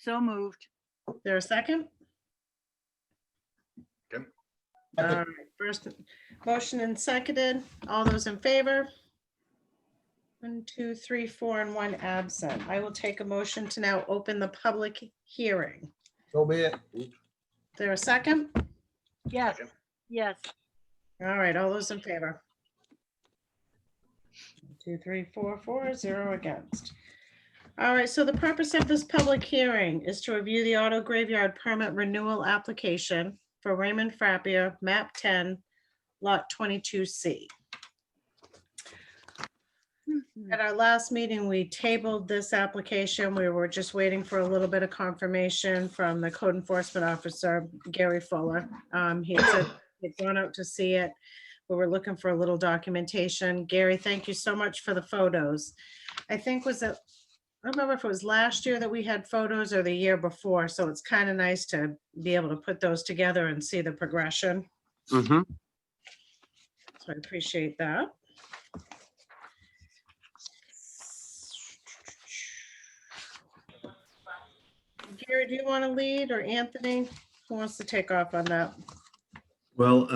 So moved. There a second? Yep. All right, first motion and seconded. All those in favor? 1, 2, 3, 4, and 1 absent. I will take a motion to now open the public hearing. So be it. There a second? Yes, Second. yes. All right, all those in favor? 2, 3, 4, 4, 0 against. All right, so the purpose of this public hearing is to review the auto graveyard permit renewal application for Raymond Frappier, map 10, lot 22C. At our last meeting, we tabled this application. We were just waiting for a little bit of confirmation from the code enforcement officer, Gary Fuller. He had said he'd gone out to see it. We were looking for a little documentation. Gary, thank you so much for the photos. I think I don't remember if it was last year that we had photos or the year before, so it's kind of nice to be able to put those together and see the progression. Mm-hmm. So I appreciate that. Gary, do you want to lead, or Anthony? Who wants to take off on that? Well,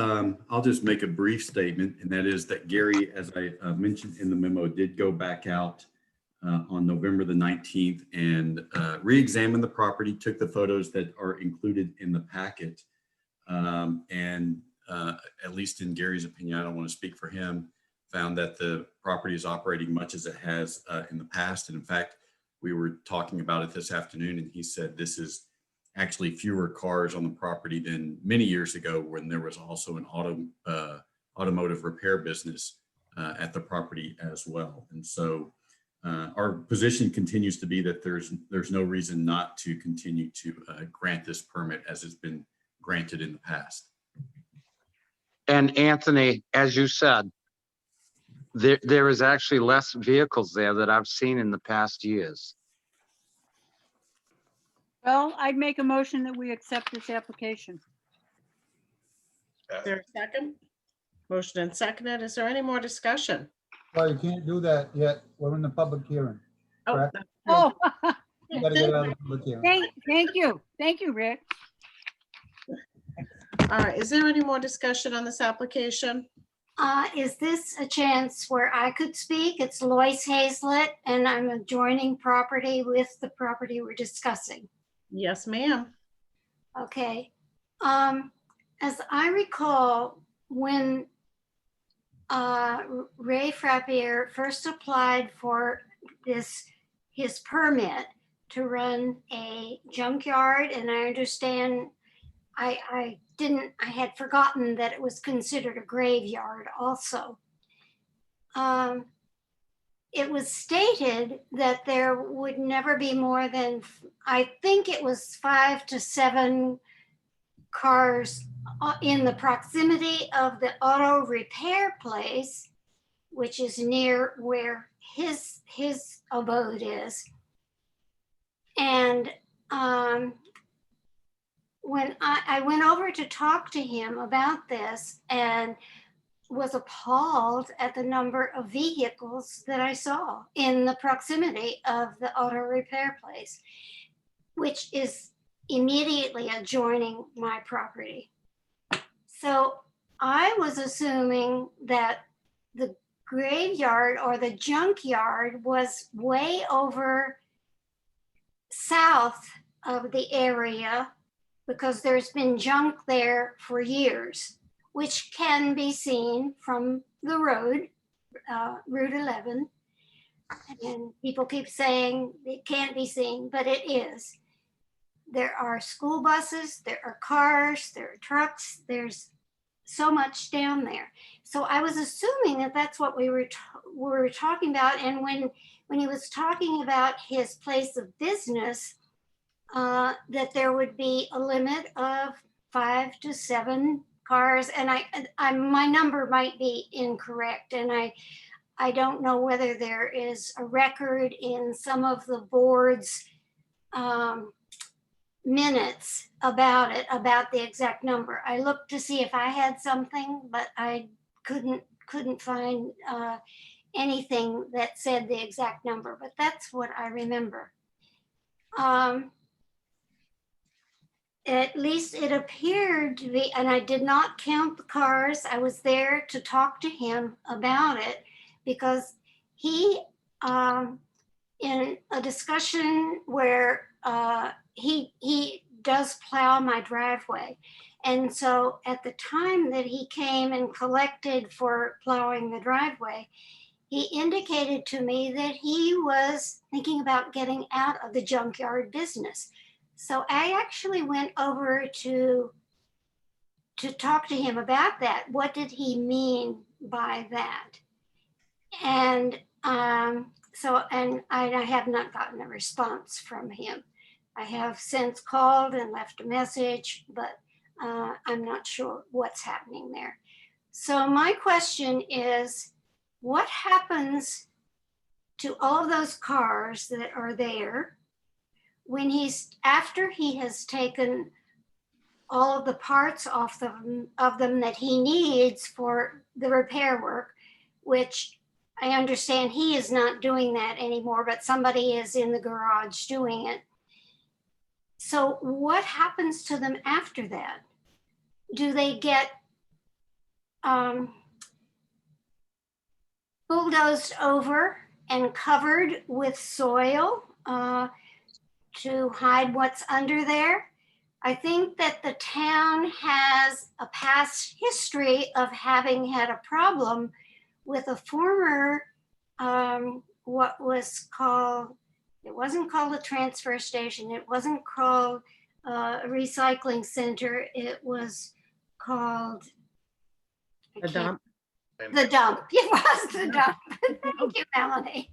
I'll just make a brief statement, and that is that Gary, as I mentioned in the memo, did go back out on November the 19th and re-examine the property, took the photos that are included in the packet. And at least in Gary's opinion, I don't want to speak for him, found that the property is operating much as it has in the past. And in fact, we were talking about it this afternoon, and he said this is actually fewer cars on the property than many years ago when there was also an automotive repair business at the property as well. And so our position continues to be that there's no reason not to continue to grant this permit as it's been granted in the past. And Anthony, as you said, there is actually less vehicles there that I've seen in the past years. Well, I'd make a motion that we accept this application. Is there a second? Motion and seconded. Is there any more discussion? Well, you can't do that yet. We're in the public hearing. Oh, Correct. that's true. Oh, You gotta get out of the public hearing. thank you. Thank you, Rick. All right, is there any more discussion on this application? Is this a chance where I could speak? It's Lois Hazlett, and I'm adjoining property with the property we're discussing. Yes, ma'am. Okay. As I recall, when Ray Frappier first applied for his permit to run a junkyard, and I understand I had forgotten that it was considered a graveyard also. It was stated that there would never be more than, I think it was 5 to 7 cars in the proximity of the auto repair place, which is near where his abode is. And when I went over to talk to him about this and was appalled at the number of vehicles that I saw in the proximity of the auto repair place, which is immediately adjoining my property. So I was assuming that the graveyard or the junkyard was way over south of the area, because there's been junk there for years, which can be seen from the road, Route 11. And people keep saying it can't be seen, but it is. There are school buses, there are cars, there are trucks, there's so much down there. So I was assuming that that's what we were talking about. And when he was talking about his place of business, that there would be a limit of 5 to 7 cars, and my number might be incorrect, and I don't know whether there is a record in some of the board's minutes about the exact number. I looked to see if I had something, but I couldn't find anything that said the exact number, but that's what I remember. at least it appeared to be, and I did not count the cars. I was there to talk to him about it because he, in a discussion where he does plow my driveway. And so at the time that he came and collected for plowing the driveway, he indicated to me that he was thinking about getting out of the junkyard business. So I actually went over to talk to him about that. What did he mean by that? And I have not gotten a response from him. I have since called and left a message, but I'm not sure what's happening there. So my question is, what happens to all of those cars that are there when after he has taken all of the parts off of them that he needs for the repair work, which I understand he is not doing that anymore, but somebody is in the garage doing it. So what happens to them after that? Do they get bulldozed over and covered with soil to hide what's under there? I think that the town has a past history of having had a problem with a former, what was called, it wasn't called a transfer station. It wasn't called a recycling center. It was called The dump. The dump. It was the dump. Thank you, Melanie.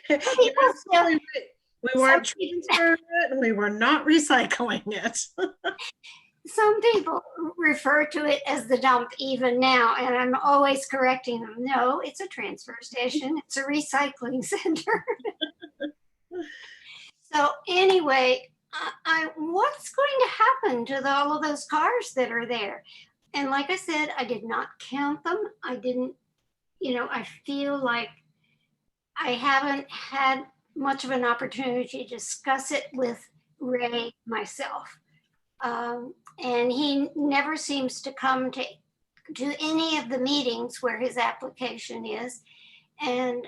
You're absolutely right. We weren't transferring it and we were not recycling it. Some people refer to it as the dump even now, and I'm always correcting them. No, it's a transfer station. It's a recycling center. So anyway, what's going to happen to all of those cars that are there? And like I said, I did not count them. I didn't, I feel like I haven't had much of an opportunity to discuss it with Ray myself. And he never seems to come to any of the meetings where his application is. And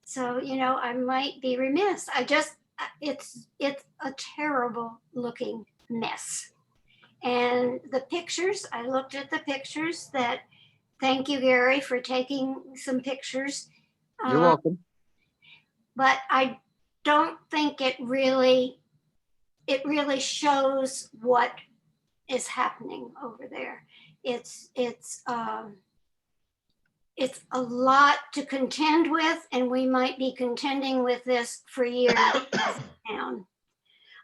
so, I might be remiss. It's a terrible looking mess. And the pictures, I looked at the pictures thank you, Gary, for taking some pictures. You're welcome. But I don't think it really shows what is happening over there. It's a lot to contend with, and we might be contending with this for years down.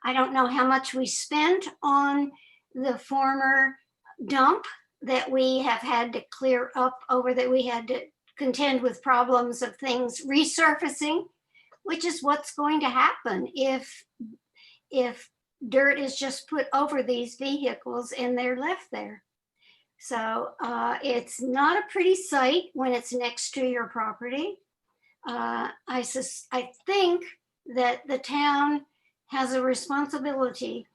I don't know how much we spent on the former dump that we have had to clear up over, that we had to contend with problems of things resurfacing, which is what's going to happen if dirt is just put over these vehicles and they're left there. So it's not a pretty sight when it's next to your property. I think that the town has a responsibility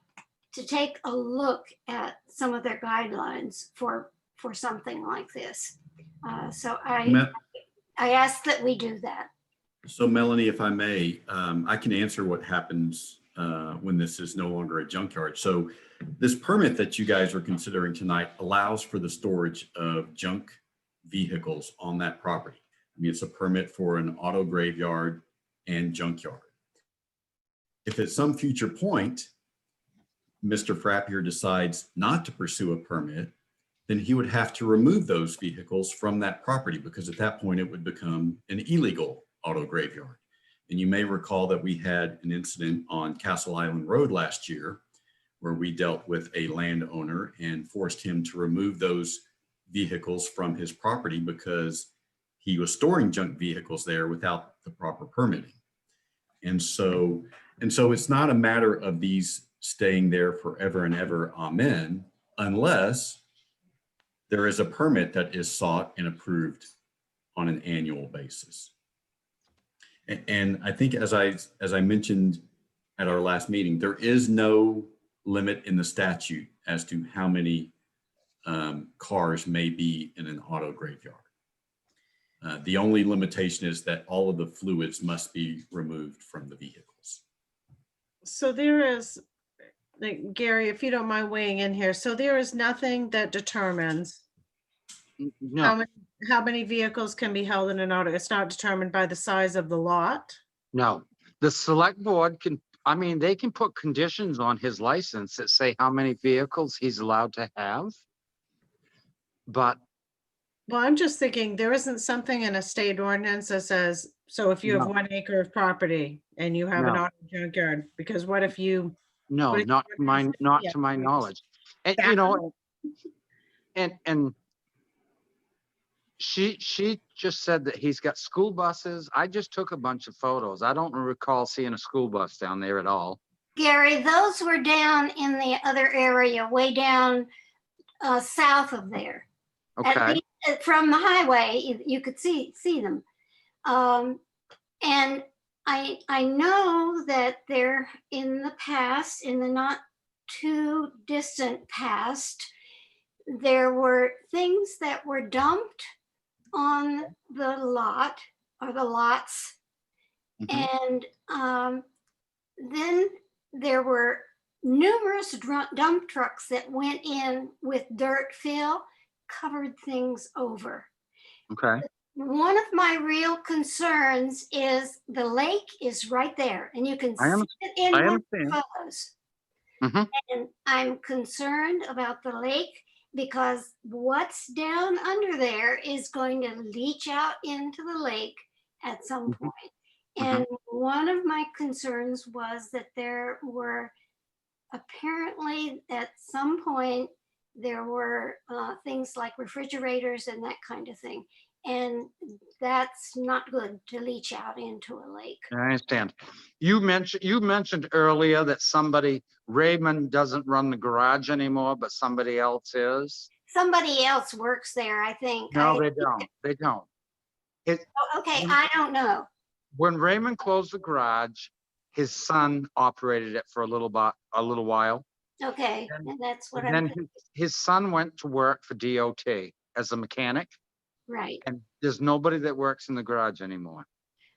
to take a look at some of their guidelines for something like this. So I ask that we do that. So Melanie, if I may, I can answer what happens when this is no longer a junkyard. So this permit that you guys are considering tonight allows for the storage of junk vehicles on that property. I mean, it's a permit for an auto graveyard and junkyard. If at some future point, Mr. Frappier decides not to pursue a permit, then he would have to remove those vehicles from that property, because at that point it would become an illegal auto graveyard. And you may recall that we had an incident on Castle Island Road last year where we dealt with a landowner and forced him to remove those vehicles from his property because he was storing junk vehicles there without the proper permitting. And so it's not a matter of these staying there forever and ever, amen, unless there is a permit that is sought and approved on an annual basis. And I think as I mentioned at our last meeting, there is no limit in the statute as to how many cars may be in an auto graveyard. The only limitation is that all of the fluids must be removed from the vehicles. So there is, like, Gary, if you don't mind weighing in here, so there is nothing that determines No, how many vehicles can be held in an auto. It's not determined by the size of the lot. no. The select board can, I mean, they can put conditions on his license that say how many vehicles he's allowed to have. But Well, I'm just thinking, there isn't something in a state ordinance that says, so if you have No. 1 acre of property and you have an No. auto junkyard, because what if you, no, What if not you to my, organize it? not Yeah. to my knowledge. And, That- you know, and she just said that he's got school buses. I just took a bunch of photos. I don't recall seeing a school bus down there at all. Gary, those were down in the other area, way down south of there. At Okay, least, from the highway, you could see them. And I know that there in the past, in the not too distant past, there were things that were dumped on the lot or the lots. Mhm. And then there were numerous dump trucks that went in with dirt fill, covered things over. okay. One of my real concerns is the lake is right there and you can I see it in I one of the understand. photos. Mhm. And I'm concerned about the lake because what's down under there is going to leach out into the lake at some Mhm. point. Mhm. And one of my concerns was that there were apparently at some point there were things like refrigerators and that kind of thing. And that's not good to leach out into a lake. I understand. You mentioned earlier that Raymond doesn't run the garage anymore, but somebody else is. Somebody else works there, I think. No, they don't. They don't. Okay, I don't know. When Raymond closed the garage, his son operated it for a little while. Okay, And- and that's what And I'm then his son went to work for DOT as a mechanic, right. and there's nobody that works in the garage anymore.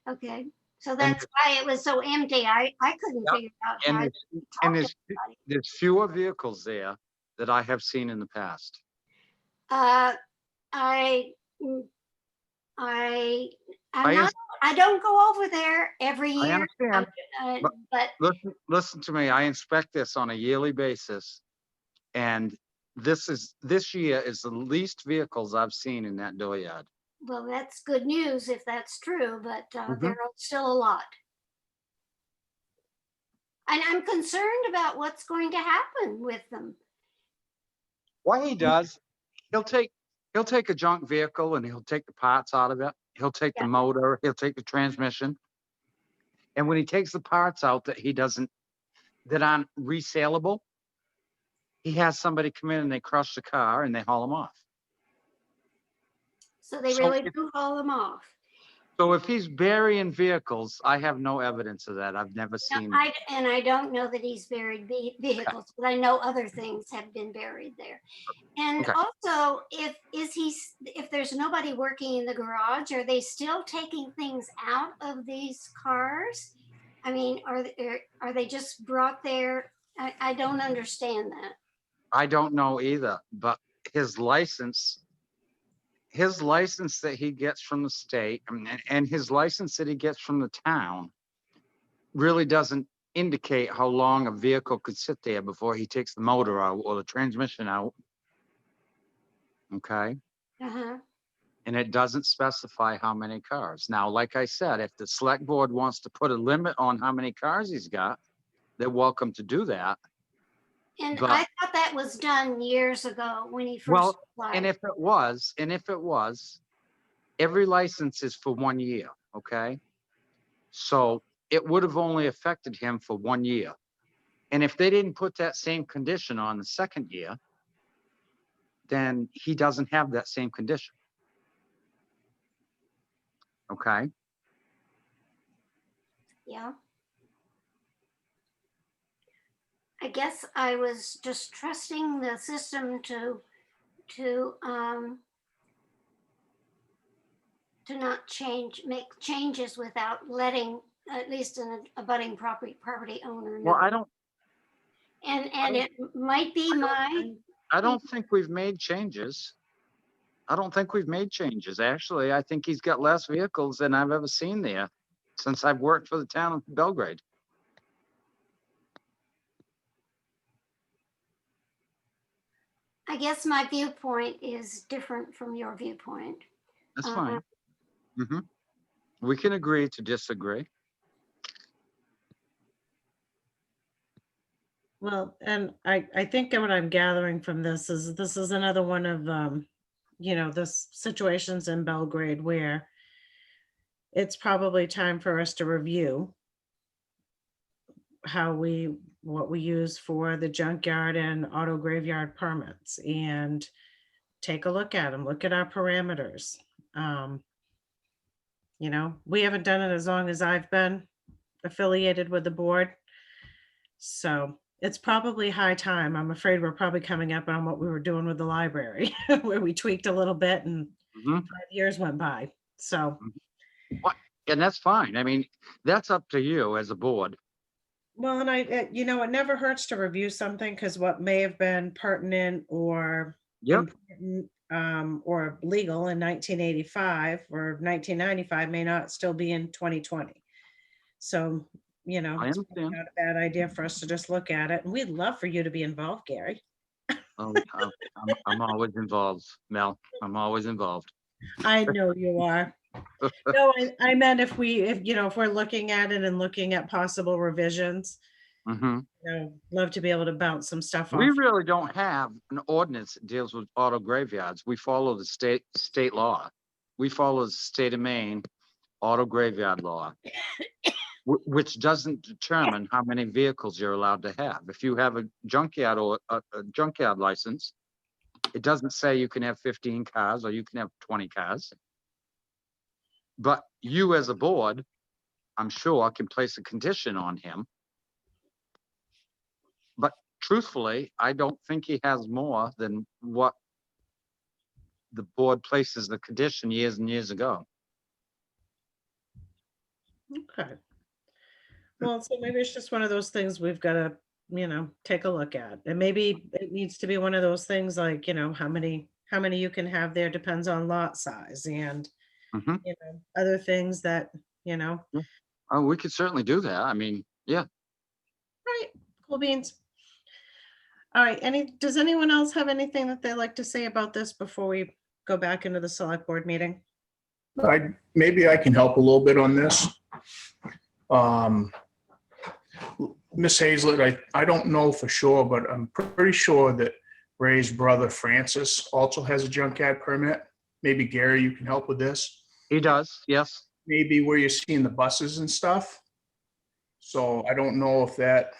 Okay, so that's why it was so empty. I couldn't Yep. figure out And how. there's fewer vehicles there that I have seen in the past. Uh, I, mm, I, I'm I not. I don't go over there every I year. understand. But- But Listen to me. I inspect this on a yearly basis. And this year is the least vehicles I've seen in that dooryard. well, that's good news if that's true. But Mhm. there are still a lot. And I'm concerned about what's going to happen with them. What he does, he'll take a junk vehicle and he'll take the parts out of it. He'll take the Yeah. motor, he'll take the transmission. And when he takes the parts out that aren't resaleable, he has somebody come in and they crush the car and they haul them off. So they So really if- do haul them off. So if he's burying vehicles, I have no evidence of that. I've never No, seen. I don't know that he's buried vehicles, but I know other things have been buried there. And Okay. also, if there's nobody working in the garage, are they still taking things out of these cars? I mean, are they just brought there? I don't understand that. I don't know either, but his license that he gets from the state and his license that he gets from the town really doesn't indicate how long a vehicle could sit there before he takes the motor out or the transmission out. Okay. Uh-huh. And it doesn't specify how many cars. Now, like I said, if the select board wants to put a limit on how many cars he's got, they're welcome to do that. And But- I thought that was done years ago when he first Well, applied. And if it was, every license is for 1 year, okay? So it would have only affected him for 1 year. And if they didn't put that same condition on the second year, then he doesn't have that same condition. Okay? Yeah. I guess I was just trusting the system to not make changes without letting at least an abutting property owner know. Well, I don't, And it might be I don't think we've made changes. I don't think we've made changes. Actually, I think he's got less vehicles than I've ever seen there since I've worked for the town of Belgrade. I guess my viewpoint is different from your viewpoint. That's fine. Hmm. We can agree to disagree. Well, and I think what I'm gathering from this is another one of, the situations in Belgrade where it's probably time for us to review what we use for the junkyard and auto graveyard permits and take a look at them, look at our parameters. We haven't done it as long as I've been affiliated with the board. So it's probably high time. I'm afraid we're probably coming up on what we were doing with the library, where we tweaked a little bit and Mhm. 5 years went by. So, And that's fine. I mean, that's up to you as a board. well, and it never hurts to review something because what may have been pertinent or Yep. important, or legal in 1985 or 1995 may not still be in 2020. So, I it's understand. not a bad idea for us to just look at it. And we'd love for you to be involved, Gary. Oh, I'm always involved, Mel. I'm always involved. I know you are. No, I meant if we're looking at it and looking at possible revisions, Hmm. love to be able to bounce some stuff We off. really don't have an ordinance that deals with auto graveyards. We follow the state law. We follow the state of Maine auto graveyard law, which doesn't determine how many vehicles you're allowed to have. If you have a junkyard or a junkyard license, it doesn't say you can have 15 cars or you can have 20 cars. But you as a board, I'm sure, can place a condition on him. But truthfully, I don't think he has more than what the board places the condition years and years ago. Okay. Well, so maybe it's just one of those things we've got to, take a look at. And maybe it needs to be one of those things like, how many you can have there depends on lot size and, Mhm. other things that, Oh, we could certainly do that. I mean, yeah. right, cool beans. All right, does anyone else have anything that they'd like to say about this before we go back into the select board meeting? Maybe I can help a little bit on this. Miss Hazlett, I don't know for sure, but I'm pretty sure that Ray's brother Francis also has a junkyard permit. Maybe Gary, you can help with this. He does, yes. Maybe where you're seeing the buses and stuff. So I don't know if that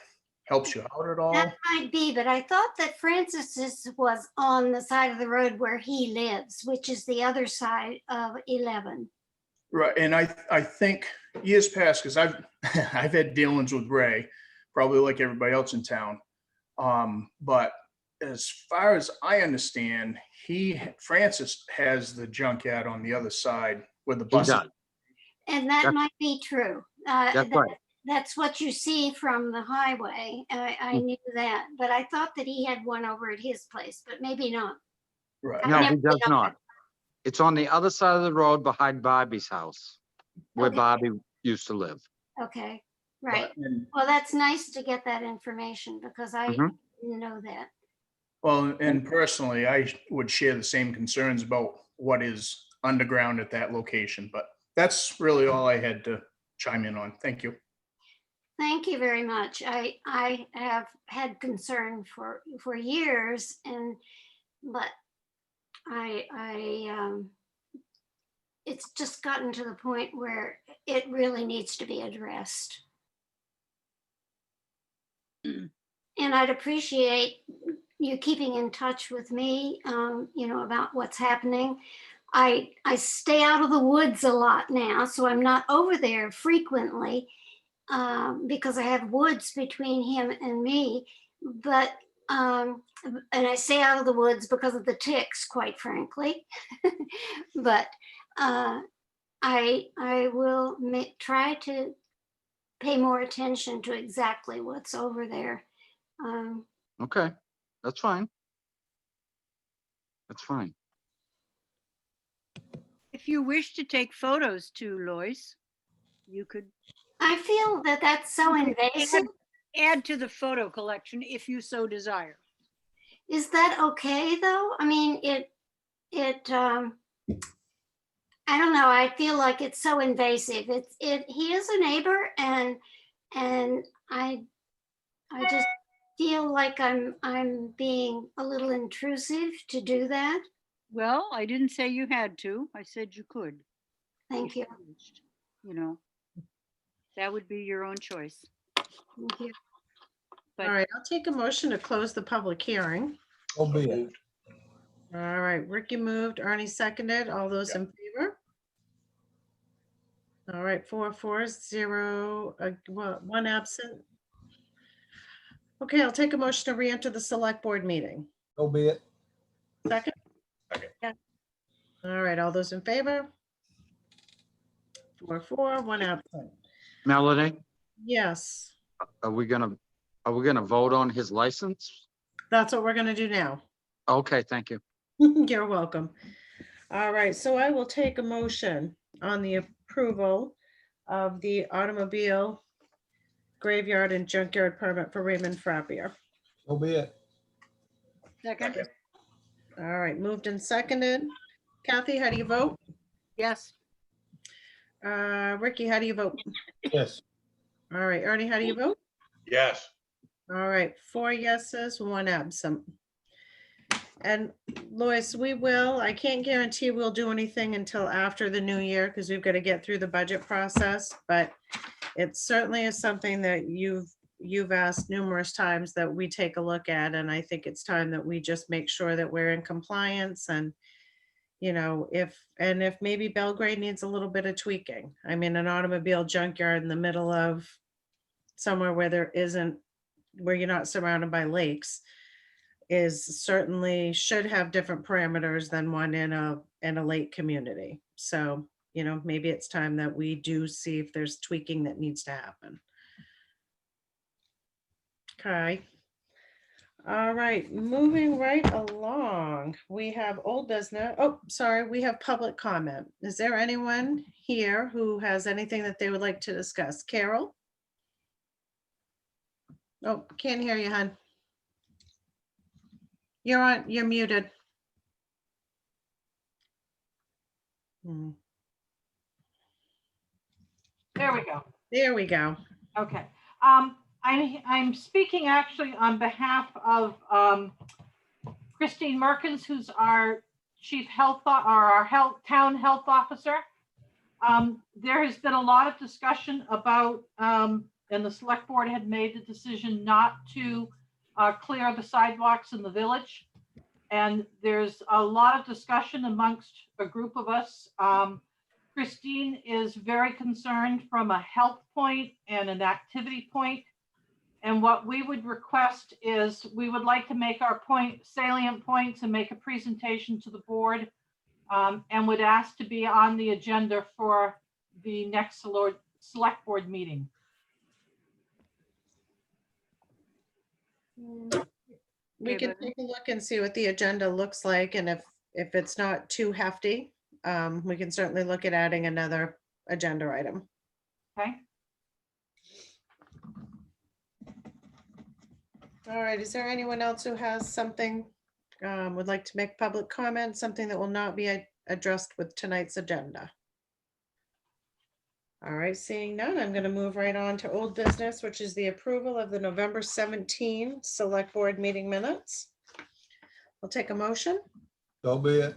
helps you out at all. That might be, but I thought that Francis's was on the side of the road where he lives, which is the other side of 11. Right, and I think years past, because I've I've had dealings with Ray, probably like everybody else in town. But as far as I understand, Francis has the junkyard on the other side where the He bus. does. And that That's- might be true. That's right. That's what you see from the highway. I knew that, but I thought that he had one over at his place, but maybe not. Right. No, I've he never does been up not. It's on the other side of the road behind Bobby's house, where Okay. Bobby used to live. Okay, right. And- Well, that's nice to get that information because I Mhm. didn't know that. Well, and personally, I would share the same concerns about what is underground at that location, but that's really all I had to chime in on. Thank you. Thank you very much. I have had concern for years but it's just gotten to the point where it really needs to be addressed. And I'd appreciate you keeping in touch with me, about what's happening. I stay out of the woods a lot now, so I'm not over there frequently because I have woods between him and me. but, and I say out of the woods because of the ticks, quite frankly. But I will try to pay more attention to exactly what's over there. Okay, that's fine. That's fine. If you wish to take photos too, Lois, you could I feel that that's so invasive. add to the photo collection if you so desire. Is that okay though? I mean, I don't know. I feel like it's so invasive. He is a neighbor, and I just feel like I'm being a little intrusive to do that. Well, I didn't say you had to. I said you could. Thank if you. wished. You know, that would be your own choice. Thank you. But- All right, I'll take a motion to close the public hearing. So be it. All right, Ricky moved, Ernie seconded. All those in favor? All right, 4-0, one absent. Okay, I'll take a motion to re-enter the select board meeting. So be it. Second? Second. Yeah. All right, all those in favor? 4-4, one absent. Melanie, Yes, are we gonna vote on his license? that's what we're gonna do now. Okay, thank you. You're welcome. All right, so I will take a motion on the approval of the automobile graveyard and junkyard permit for Raymond Frappier. So be it. Second, All right, moved and seconded. Kathy, how do you vote? yes, Ricky, how do you vote? Yes. All right, Ernie, how do you vote? Yes. All right, 4 yeses, 1 absent. And Lois, I can't guarantee we'll do anything until after the new year because we've got to get through the budget process, but it certainly is something that you've asked numerous times that we take a look at, and I think it's time that we just make sure that we're in compliance and, if maybe Belgrade needs a little bit of tweaking. I mean, an automobile junkyard in the middle of somewhere where you're not surrounded by lakes should have different parameters than one in a lake community. So, maybe it's time that we do see if there's tweaking that needs to happen. Okay. All right, moving right along, we have old business. Oh, sorry, we have public comment. Is there anyone here who has anything that they would like to discuss? Carol? Oh, can't hear you, hon. You're muted. There we go. There we go. Okay. I'm speaking actually on behalf of Christine Merkins, who's our chief health or our town health officer. There has been a lot of discussion about, and the select board had made the decision not to clear the sidewalks in the village. And there's a lot of discussion amongst a group of us. Christine is very concerned from a health point and an activity point. And what we would request is we would like to make our salient points and make a presentation to the board, and would ask to be on the agenda for the next select board meeting. We can take a look and see what the agenda looks like, and if it's not too hefty, we can certainly look at adding another agenda item. Okay. All right, is there anyone else who has something, would like to make public comment, something that will not be addressed with tonight's agenda? All right, seeing none, I'm going to move right on to old business, which is the approval of the November 17 select board meeting minutes. I'll take a motion. So be it.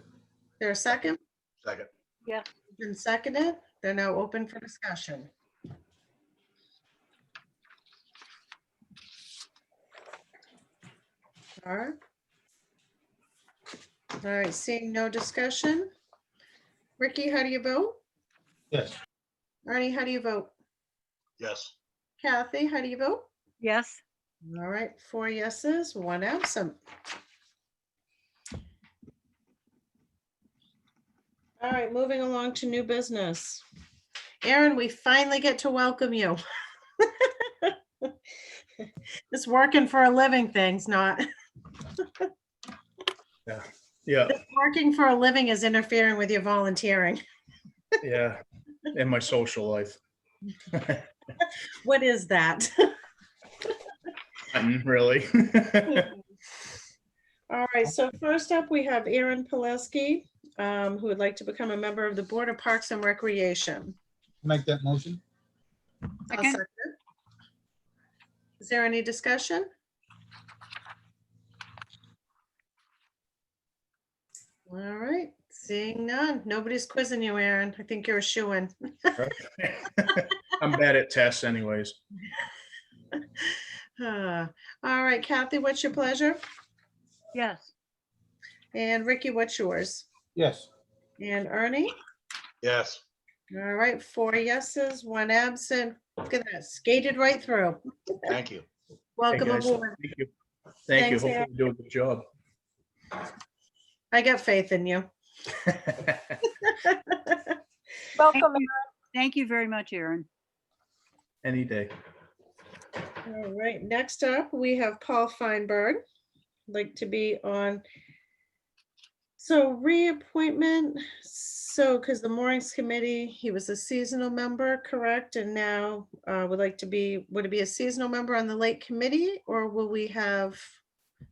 There a second? Second. Yeah. Been seconded. They're now open for discussion. All right. All right, seeing no discussion. Ricky, how do you vote? Yes. Ernie, how do you vote? Yes. Kathy, how do you vote? yes, All right, 4 yeses, 1 absent. All right, moving along to new business. Aaron, we finally get to welcome you. This working for a living thing's not. Yeah, This working for a living is interfering with your volunteering. yeah, in my social life. What is that? Nothing really. All right, so first up, we have Aaron Pileski, who would like to become a member of the Board of Parks and Recreation. Make that motion. I'll Second. second. Is there any discussion? All right, seeing none. Nobody's quizzing you, Aaron. I think you're a shoo-in. I'm bad at tests anyways. All right, Kathy, what's your pleasure? Yes. And Ricky, what's yours? Yes. And Ernie? Yes. All right, 4 yeses, 1 absent. Look at that, skated right through. Thank you. Hey, Welcome guys, aboard. Thank you. Thank you. Thanks, Hopefully Aaron. you do a good job. I got faith in you. Welcome. Thank you very much, Aaron. Any day. All right, next up, we have Paul Feinberg, like to be on. So reappointment, so because the moorings committee, he was a seasonal member, correct? And now would like to be, would it be a seasonal member on the lake committee, or will we have,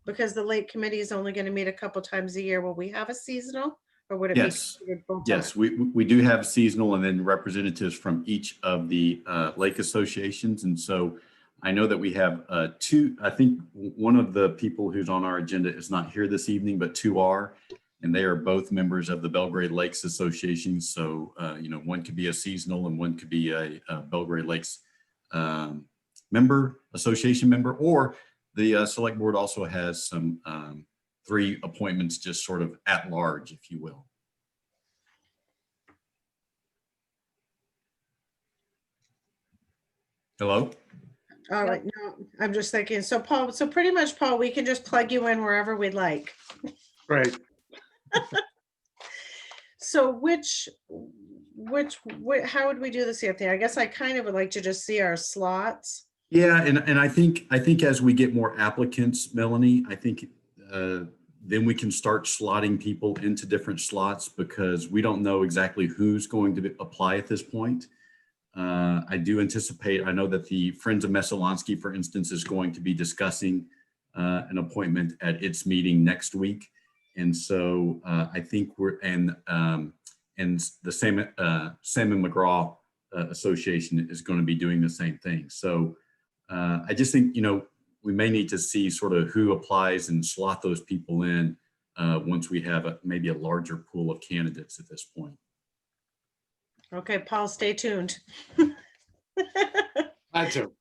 because the lake committee is only going to meet a couple times a year, will we have a seasonal? Or would it be? Yes. considered full-time? Yes, we do have seasonal and then representatives from each of the lake associations. And so I know that we have 2, I think one of the people who's on our agenda is not here this evening, but 2 are. And they are both members of the Belgrade Lakes Association. So, one could be a seasonal and one could be a Belgrade Lakes member, association member, or the select board also has some 3 appointments just sort of at large, if you will. Hello? All right, no, I'm just thinking, so Paul, so pretty much, Paul, we can just plug you in wherever we'd like. Right. So how would we do this, Anthony? I guess I kind of would like to just see our slots. Yeah, and I think as we get more applicants, Melanie, I think then we can start slotting people into different slots because we don't know exactly who's going to apply at this point. I do anticipate, I know that the Friends of Messalonsky, for instance, is going to be discussing an appointment at its meeting next week. And so I think and the Salmon McGraw Association is going to be doing the same thing. So I just think, we may need to see sort of who applies and slot those people in once we have maybe a larger pool of candidates at this point. Okay, Paul, stay tuned. I do.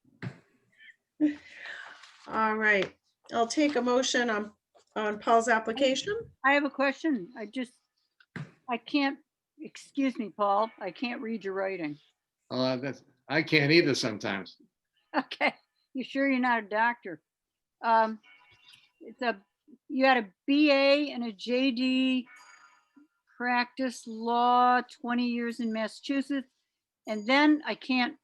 All right, I'll take a motion on Paul's application. I have a question. I can't, excuse me, Paul, I can't read your writing. I can't either sometimes. Okay, you sure you're not a doctor? You had a BA and a JD, practice law, 20 years in Massachusetts, and then And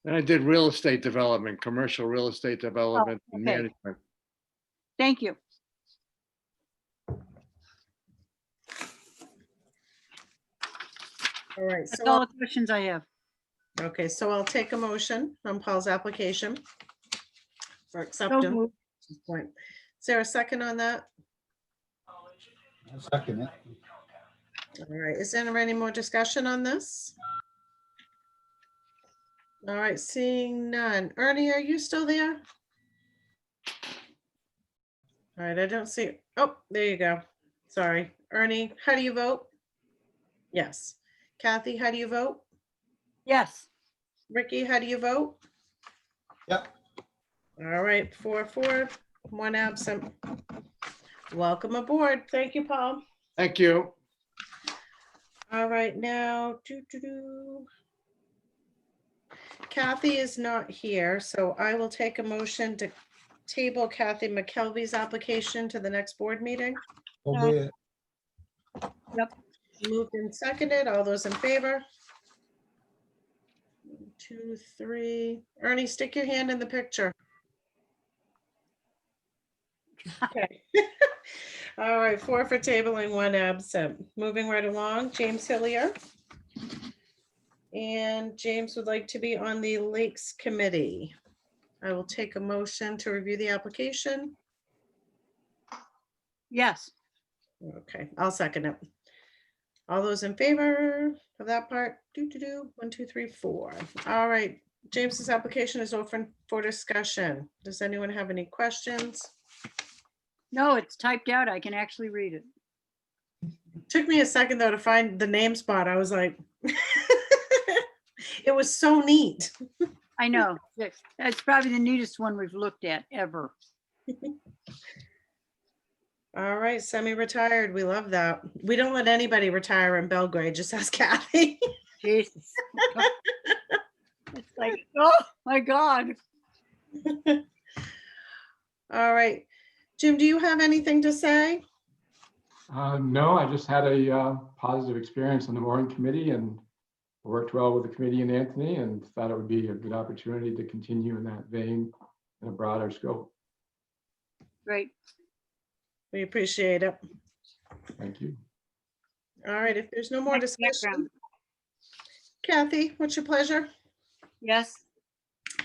I did real estate development, commercial real estate development and okay. management. thank you. All right, That's so, all the questions I have. okay, so I'll take a motion on Paul's application for So acceptance. moved. Point. Is there a second on that? I'll second it. All right, is there any more discussion on this? All right, seeing none. Ernie, are you still there? All right, I don't see, oh, there you go. Sorry. Ernie, how do you vote? Yes. Kathy, how do you vote? Yes, Ricky, how do you vote? Yep. All right, 4-4, 1 absent. Welcome aboard. Thank you, Paul. Thank you. All right, now, Kathy is not here, so I will take a motion to table Kathy McKelvey's application to the next board meeting. So be it. Moved and seconded. All those in favor? 1, 2, 3. Ernie, stick your hand in the picture. Okay. All right, 4 for tabling, 1 absent. Moving right along, James Hillier. And James would like to be on the Lakes Committee. I will take a motion to review the application. Yes, Okay, I'll second it. All those in favor of that part? 1, 2, 3, 4. All right, James's application is open for discussion. Does anyone have any questions? no, it's typed out. I can actually read it. Took me a second though to find the name spot. I was like, it was so neat. I know. That's probably the neatest one we've looked at ever. All right, semi-retired. We love that. We don't let anybody retire in Belgrade. Just ask Kathy. Jesus. It's like, oh my God. All right. Jim, do you have anything to say? No, I just had a positive experience on the mooring committee and worked well with the committee and Anthony and thought it would be a good opportunity to continue in that vein in a broader scope. Great. We appreciate it. Thank you. All right, if there's no more Next discussion, background. Kathy, what's your pleasure? Yes,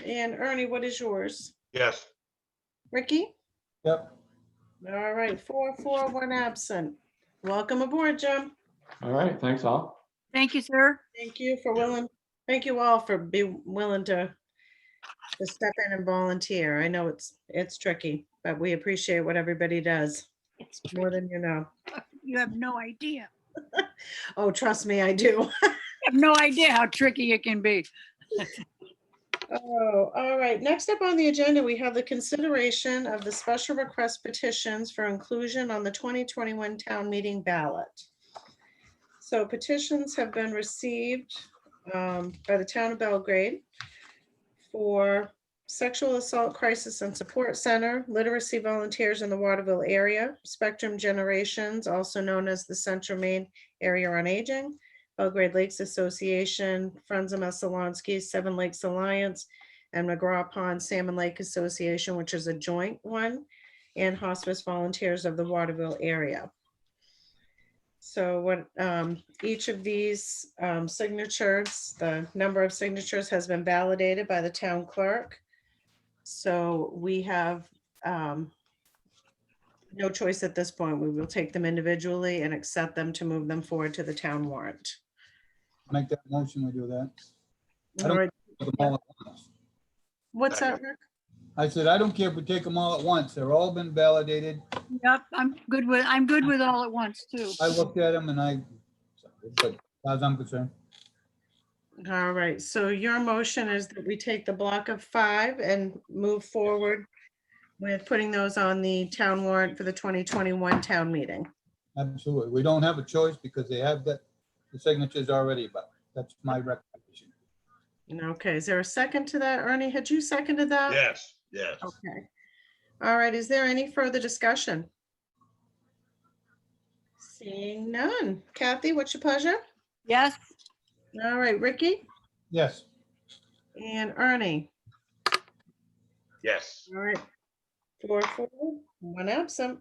And Ernie, what is yours? Yes. Ricky? Yep. All right, 4, 1 absent. Welcome aboard, Jim. All right, thanks all. thank you, sir. Thank you for willing, thank you all for being willing to step in and volunteer. I know it's tricky, but we appreciate what everybody does, It's more tricky. than you know. You have no idea. Oh, trust me, I do. You have no idea how tricky it can be. Oh, all right. Next up on the agenda, we have the consideration of the special request petitions for inclusion on the 2021 town meeting ballot. So petitions have been received by the town of Belgrade for Sexual Assault Crisis and Support Center, literacy volunteers in the Waterville area, Spectrum Generations, also known as the Central Maine Area on Aging, Belgrade Lakes Association, Friends of Messalonsky, Seven Lakes Alliance, and McGraw Pond Salmon Lake Association, which is a joint one, and hospice volunteers of the Waterville area. So what each of these signatures, the number of signatures has been validated by the town clerk. So we have no choice at this point. We will take them individually and accept them to move them forward to the town warrant. Make that motion, we do that. I All don't right, take them all at once. what's that, Rick? I said, I don't care if we take them all at once. They're all been validated. Yep, I'm good with all at once too. I looked at them and but as far as I'm concerned. All right, so your motion is that we take the block of 5 and move forward with putting those on the town warrant for the 2021 town meeting. Absolutely. We don't have a choice because they have got the signatures already, but that's my recommendation. Okay, is there a second to that? Ernie, had you seconded that? Yes. Yes. Okay. All right, is there any further discussion? Seeing none. Kathy, what's your pleasure? Yes, All right, Ricky Yes. and Ernie. Yes. All right. 4, 1 absent.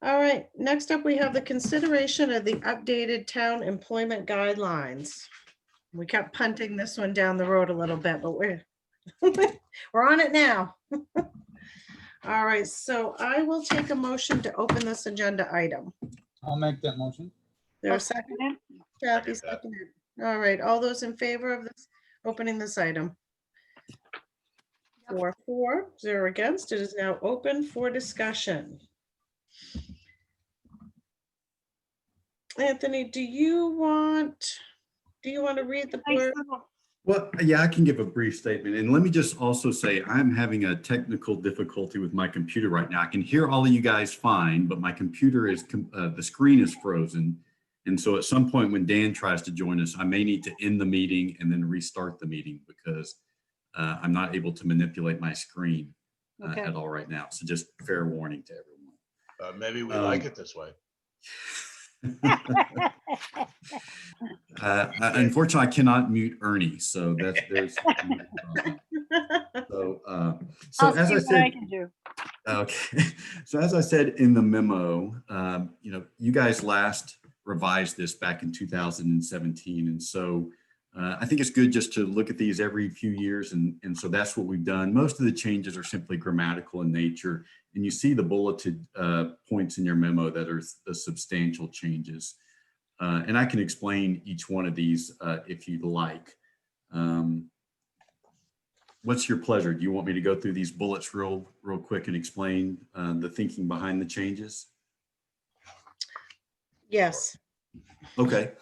All right, next up, we have the consideration of the updated town employment guidelines. We kept punting this one down the road a little bit, but we're we're on it now. All right, so I will take a motion to open this agenda item. I'll make that motion. There a second? Kathy seconded. All right, all those in favor of this, opening this item? 4, 0 against. It is now open for discussion. Anthony, do you want to read the blurb? Well, yeah, I can give a brief statement. And let me just also say, I'm having a technical difficulty with my computer right now. I can hear all of you guys fine, but my computer is, the screen is frozen. And so at some point when Dan tries to join us, I may need to end the meeting and then restart the meeting because I'm not able to manipulate my screen Okay. at all right now. So just fair warning to everyone. Maybe we like it this way. Unfortunately, I cannot mute Ernie, so there's. So I'll as see I what I said, can do. okay. So as I said in the memo, you guys last revised this back in 2017, and so I think it's good just to look at these every few years, and so that's what we've done. Most of the changes are simply grammatical in nature, and you see the bulleted points in your memo that are the substantial changes. And I can explain each one of these if you'd like. What's your pleasure? Do you want me to go through these bullets real quick and explain the thinking behind the changes? Yes. Okay,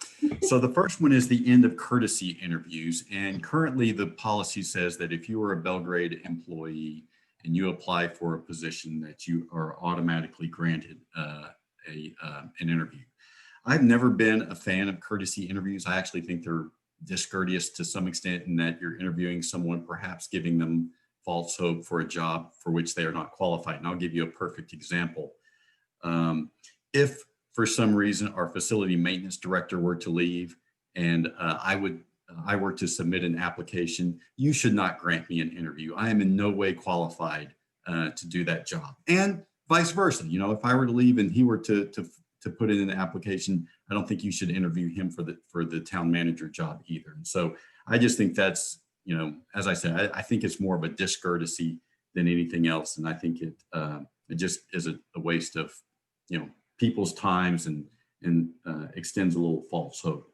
so the first one is the end of courtesy interviews. And currently the policy says that if you are a Belgrade employee and you apply for a position that you are automatically granted an interview. I've never been a fan of courtesy interviews. I actually think they're discourteous to some extent in that you're interviewing someone, perhaps giving them false hope for a job for which they are not qualified. And I'll give you a perfect example. If for some reason our facility maintenance director were to leave and I were to submit an application, you should not grant me an interview. I am in no way qualified to do that job. And vice versa. If I were to leave and he were to put in an application, I don't think you should interview him for the town manager job either. And so I just think that's, as I said, I think it's more of a discourtesy than anything else. And I think it just is a waste of, people's times and extends a little false hope.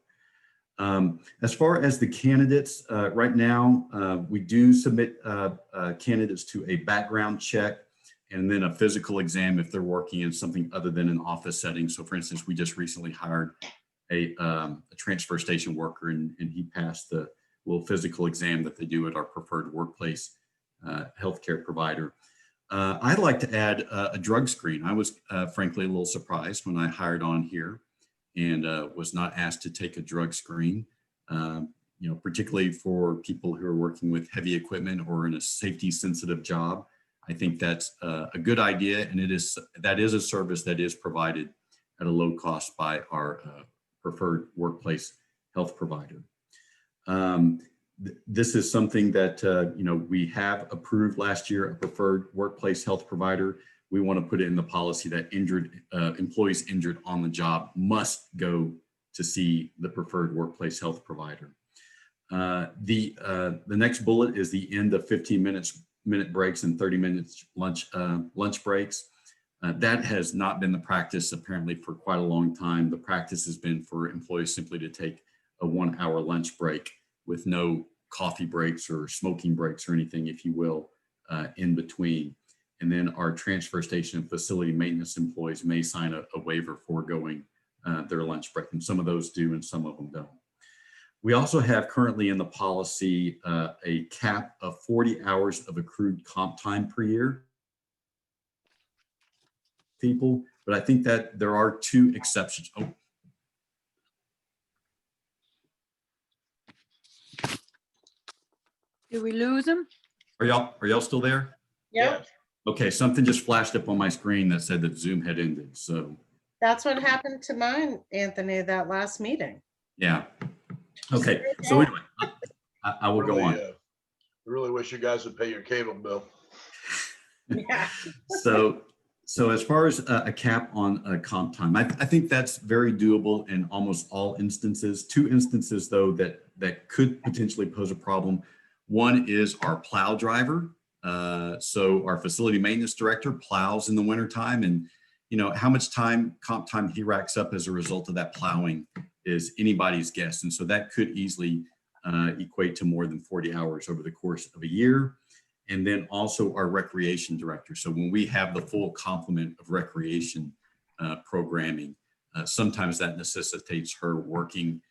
As far as the candidates, right now, we do submit candidates to a background check and then a physical exam if they're working in something other than an office setting. So for instance, we just recently hired a transfer station worker and he passed the little physical exam that they do at our preferred workplace healthcare provider. I'd like to add a drug screen. I was frankly a little surprised when I hired on here and was not asked to take a drug screen, particularly for people who are working with heavy equipment or in a safety sensitive job. I think that's a good idea, and that is a service that is provided at a low cost by our preferred workplace health provider. This is something that we have approved last year, a preferred workplace health provider. We want to put it in the policy that employees injured on the job must go to see the preferred workplace health provider. The next bullet is the end of 15-minute breaks and 30 minutes lunch breaks. That has not been the practice apparently for quite a long time. The practice has been for employees simply to take a 1-hour lunch break with no coffee breaks or smoking breaks or anything, if you will, in between. And then our transfer station and facility maintenance employees may sign a waiver foregoing their lunch break. And some of those do and some of them don't. We also have currently in the policy a cap of 40 hours of accrued comp time per year. People, but I think that there are 2 exceptions. Oh. Did we lose him? Are y'all still there? Yep. Okay, something just flashed up on my screen that said that Zoom had ended. So That's what happened to mine, Anthony, that last meeting. yeah. Okay, so anyway, I will go on. I really wish you guys would pay your cable bill. Yeah. So as far as a cap on comp time, I think that's very doable in almost all instances. 2 instances, though, that could potentially pose a problem. One is our plow driver. So our facility maintenance director plows in the wintertime, and how much comp time he racks up as a result of that plowing is anybody's guess. And so that could easily equate to more than 40 hours over the course of a year. And then also our recreation director. So when we have the full complement of recreation programming, sometimes that necessitates her working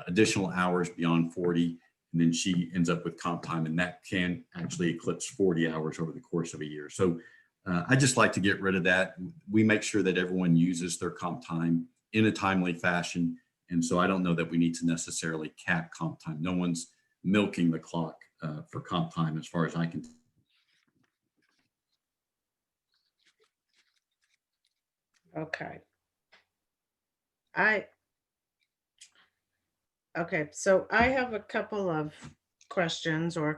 additional hours beyond 40, and then she ends up with comp time, and that can actually eclipse 40 hours over the course of a year. So I just like to get rid of that. We make sure that everyone uses their comp time in a timely fashion, And so I don't know that we need to necessarily cap comp time. No one's milking the clock for comp time as far as I can. Okay. Okay, so I have a couple of questions or